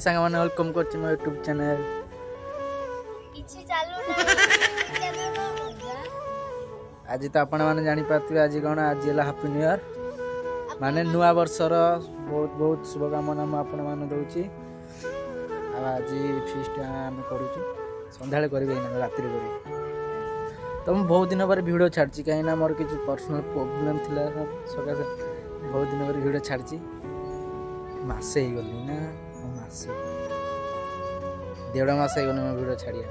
सांग मैंने वेलकम कर मो यूट्यूब चैनल आज तो आपण मैंने जानी पार्थिबे आज कौन आज है हैप्पी न्यू ईयर माने नुआ वर्षर बहुत बहुत शुभकामना मु आपण मान दउची। आज फीस्ट आम करूँ संध्या करेंगे राति तो मुझे बहुत दिन पर वीडियो छाड़ी कहीं मोर किसी पर्सनल प्रोब्लेम थिला सकाशे बहुत दिन पर वीडियो छाड़ी मसे ही गली ना मसे 1.5 मास हो गल वीडियो छाड़िया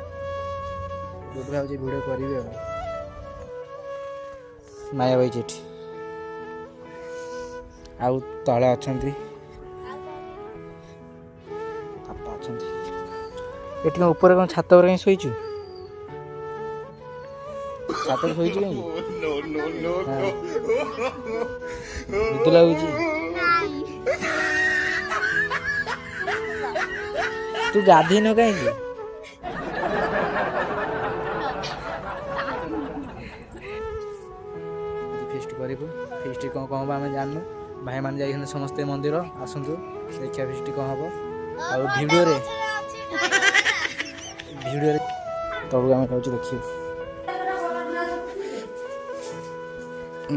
जो भाव वीडियो करेंगे माया भाई चिठी आउ तले अच्छा पापा अच्छा ऊपर कौन छात पर कहीं शोचु छात पर शोचु कहीं निद लगुच तू गाधी न कहीं फिस्ट कर फिस्ट कौन कौन हम आम जानू भाई मान जाइए समस्ते मंदिर आसतु देखिए फिस्ट कौन हम आ भिडियो तब आम जाऊँ देखिए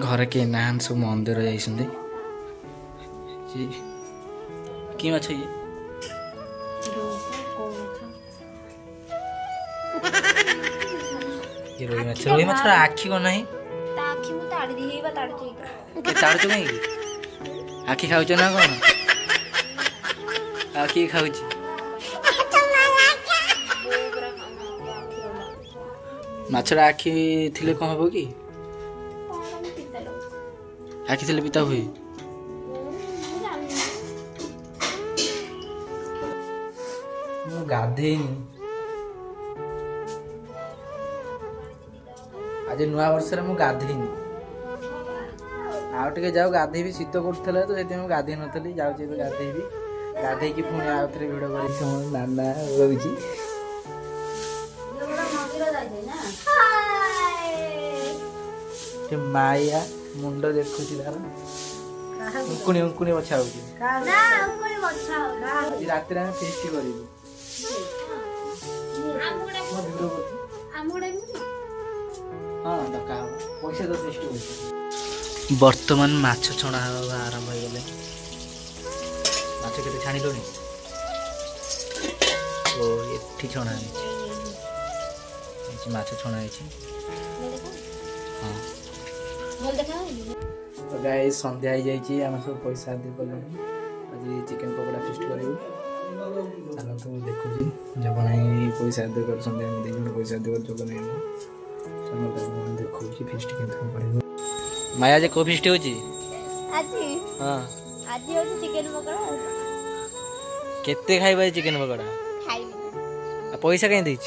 घर के नान सब मंदिर जाइए कि माछ ये रोही माछ आखि को नहीं ताड़ू कहीं आखि खाऊ ना कौन आखि खाऊ माछरा आखि थिले कौन हम कि आखि थिले पिता हुए गाधेनी आज नुआ वर्ष में गाधेनी आउटे जाऊ गाधेबी शीत कर तो गाधे नी जाऊँगी गाधेबी गाधे पुणी आउ थे भिड कर नाना रोची माया मुंड देखुची तार उंकुणी उंकुणी बछा रात फेस्ट कर हाँ डका पैसा तो फेस्ट बर्तमान माछ छणा आरंभ हो गले माछ के छाणी लोनी तो ये छणा माछ छणा है तो गाइस संध्या हो जाइए आम सब पैसा दे कले आज चिकेन पकोड़ा फिस्ट करूँ चलो तो देखुची जब नहीं पैसा दे कर संध्या में दिन पैसा दे कर जब नहीं चलो देखुची फिस्ट के माया जे को फिस्ट होची आज हां आज हो चिकेन पकोड़ा केते खाइबा चिकेन पकोड़ा खाइबा आ पैसा कहीं देछ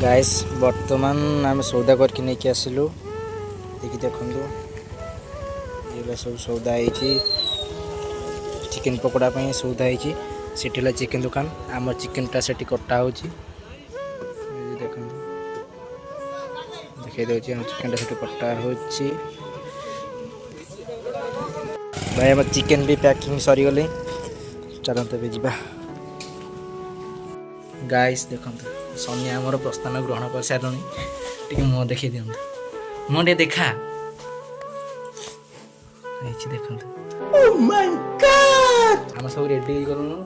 गाइस बर्तमान आम सौदा करके नहीं आसिलु देखी देखु ये सब सौदा है चिकेन पकोड़ा सौदा है सेठी चिकेन दुकान आम चिकेनटा से कटा हो देख देखा दूसरी चिकेनटा से कटा हो भाई आम चिकेन भी पैकिंग सरीगले चलते भी जा गाइस देखते सोनिया आमर प्रस्थान ग्रहण कर सारे टी मुह देखी दिखाँ मुह टे देखा देखते आम सब रेडी करूँ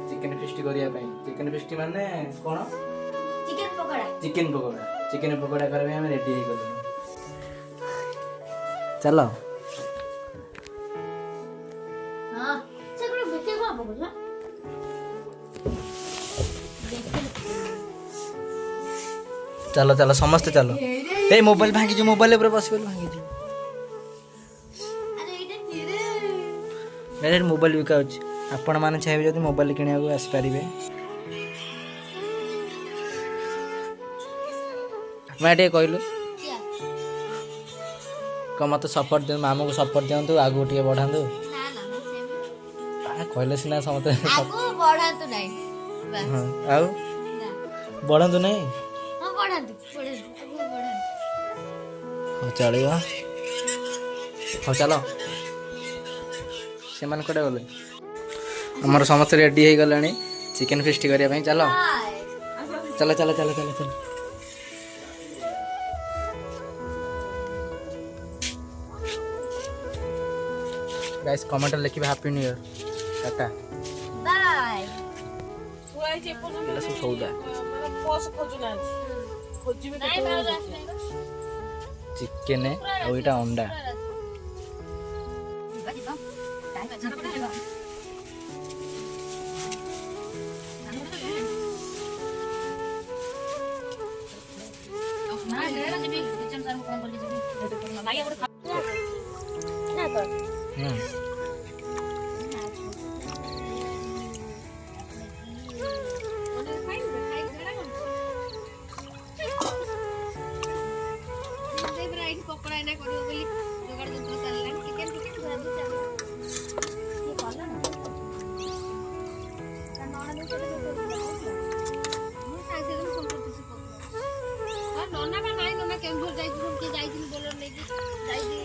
चिकेन फिस्ट करने चिकेन फिस्ट माने कौन चिकेन पकोड़ा चिकेन पकोड़ा करने रेडी करूँ ଚାଲ ହଁ ସେ ଗୋଟେ ବିକେ କଣ ପକଉଛ ଚାଲ ଚାଲ ସମସ୍ତେ ଚାଲ ଏଇ ମୋବାଇଲ ଭାଙ୍ଗିଯିବ ମୋବାଇଲ ଉପରେ ବସିବ ଭାଙ୍ଗିଯିବ ଆରେ ଏଇଟା କିରେ ଏଠି ମୋବାଇଲ ବିକା ହେଉଛି ଆପଣମାନେ ଚାହିଁବେ ଯଦି ମୋବାଇଲ କିଣିବାକୁ ଆସିପାରିବେ ମା ଟିକେ କହିଲୁ କିଆ କ'ଣ ମୋତେ ସପୋର୍ଟ ଦିଅନ୍ତୁ ମାମୁଁକୁ ସପୋର୍ଟ ଦିଅନ୍ତୁ ଆଗକୁ ଟିକେ ବଢ଼ାନ୍ତୁ ନା ନା ମୁଁ ସେମିତି କହିଲେ ସିନା ସମସ୍ତେ ଆଗକୁ ବଢାନ୍ତୁ ନାହିଁ ବାସ୍ ହଁ ଆଉ ନା ବଢ଼ାନ୍ତୁ ନାହିଁ ହଁ ବଢାନ୍ତୁ ବଢାନ୍ତୁ ଆଗକୁ ବଢାନ୍ତୁ ହଉ ଚଳିବ ହଉ ଚାଲ ସେମାନେ କୁଆଡ଼େ ଗଲେ ଆମର ସମସ୍ତେ ରେଡ଼ି ହେଇଗଲେଣି ଚିକେନ୍ ଫିଷ୍ଟ କରିବା ପାଇଁ ଚାଲ ଚାଲ ଚାଲ ଚାଲ ଚାଲ ଚାଲ ଗାଇସ୍ କମେଣ୍ଟରେ ଲେଖିବେ happy new year tata bye ଏଗୁଡ଼ା ସବୁ ସଉଦା ଚିକେନ୍ ଆଉ ଏଇଟା ଅଣ୍ଡା ପକୋଡା ଏଇନା କରିବ ବୋଲି ଯୋଗାଡ଼ ଯନ୍ତ୍ର ଚାଲିଲାଣି ଚିକେନ ଚିକେନ ଭାଜି ଚାଲିଲା ଇଏ କଲା ନା ତା ନଣନ୍ଦ ସହିତ ମୁଁ ସାଙ୍ଗେ ସାଙ୍ଗେ ଫୋନ କରିଥିଲି ସେ କହୁଥିଲା ହଁ ନନା ବା ନାଇଁ ନନା କେଉଁଝର ଯାଇଥିଲୁ କିଏ ଯାଇଥିଲି ବୋଲର ନେଇକି ଯାଇଛି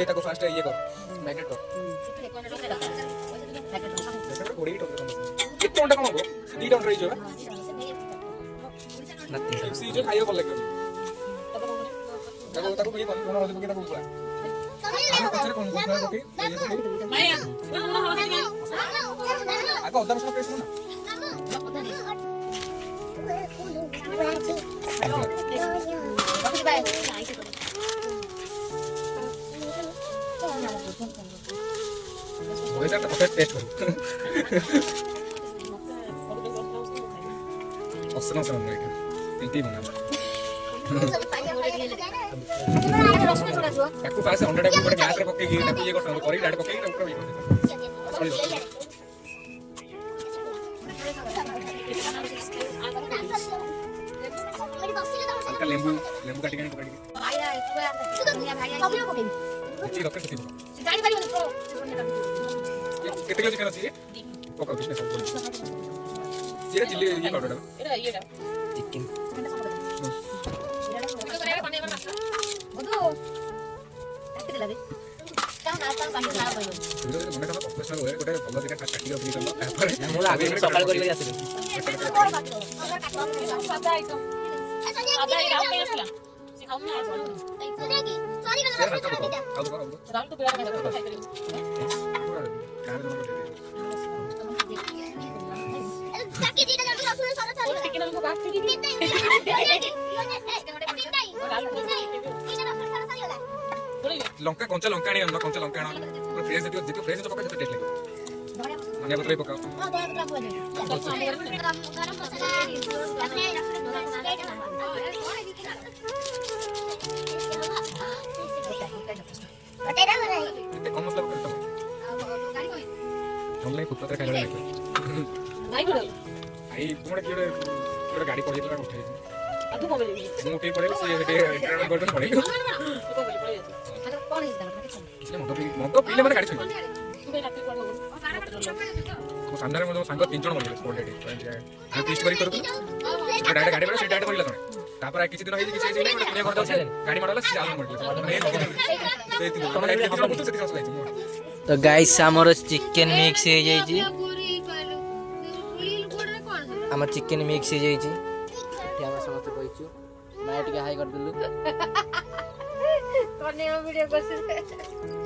ତାକୁ ଫାଷ୍ଟ ଇଏ କର ମ୍ୟାଗ୍ନେଟ୍ କର କୋଡ଼ିଏ ଟଙ୍କା କେତେ ଟଙ୍କା କଣ ହବ ଦୁଇଟା ଅଣ୍ଡା ହେଇଯିବ ସିଏ ଖାଇବାକୁ ଭଲ ଲାଗିବ ତାକୁ ତାକୁ ଇଏ କର ଲୁଣ ହଳଦୀ ପକେଇ ତାକୁ ପୁରା ପଛରେ କଣ ପକେଇ ଆଗ ଅଦା ରସୁଣ ପେଷ୍ଟ ନା ওইটা একটা টেস্ট করো অসনা অসনা লাগে এটাই বানাবো তাকু পাশে অন্ডাটা উপরে গ্যাস রে পকেই গিয়ে তাকু ইয়ে করতে হবে করি ডাইরেক্ট পকেই উপরে ইয়ে করতে হালকা লেম্বু লেম্বু কাটি কাটি পকাই କିଛି ଦରକାର ସେତିକି କେତେ କିଲୋ ଚିକେନ ଅଛି ପକାଉ କିଛି ସବୁ ସେଇଟା ଚିଲି ଇଏ ପାଉଡର ଚିକେନ୍ ସକାଳ କରିକି ଆସିଲି ଲଙ୍କା କଞ୍ଚା ଲଙ୍କା ଆଣି କଞ୍ଚା ଲଙ୍କା ଆଣ ଫ୍ରେଶ୍ ଯେତେ ଫ୍ରେଶ୍ ପକା ସେତେ ଟେଷ୍ଟ ଲାଗିବ ଧନିଆ ପତ୍ର ପକାଅ ଏତେ କମ୍ ମସଲା ପକାଅ ନହେଲେ ପୁତ୍ର ଖାଇଲା ଲାଗିବ ଆଇ ତୁମର କିଏ ଗୋଟେ ଗାଡ଼ି ପଡ଼ିଯାଇଥିଲା ଉଠେଇ ମୁଁ ଉଠେଇ ପଳେଇଲି ସିଏ ପଳେଇ ମଦ ପିଇଲେ ମାନେ ଗାଡ଼ି ଛୁଇଁବ ସାମ୍ନାରେ ମୋ ସାଙ୍ଗ 3 ଜଣ ମରିଗଲେ ସ୍ପଟ୍ ଆମେ ଫିଷ୍ଟ କରି କରୁଥିଲୁ ଡାଇରେକ୍ଟ ଗାଡ଼ି ପଡ଼ିଲା ସେ ଡାଇରେକ୍ଟ ମରିଲା ଜଣେ ତାପରେ କିଛି ଦିନ ହେଇଛି କିଛି ହେଇଛି ଗୋଟେ କୁଣିଆ ଘର ଅଛି ଗାଡ଼ି ମାଡ଼ଲା ସେ ଆଲମ ମରିଗଲା ତ ଗାଇସ୍ ଆମର ଚିକେନ୍ ମିକ୍ସ ହେଇଯାଇଛି ଆମ ଚିକେନ୍ ମିକ୍ସ ହେଇଯାଇଛି ଏଠି ଆମେ ସମସ୍ତେ କହିଛୁ ମା ଟିକେ ହାଇ କରିଦେଲୁ ଭିଡ଼ିଓ କରିଥିଲେ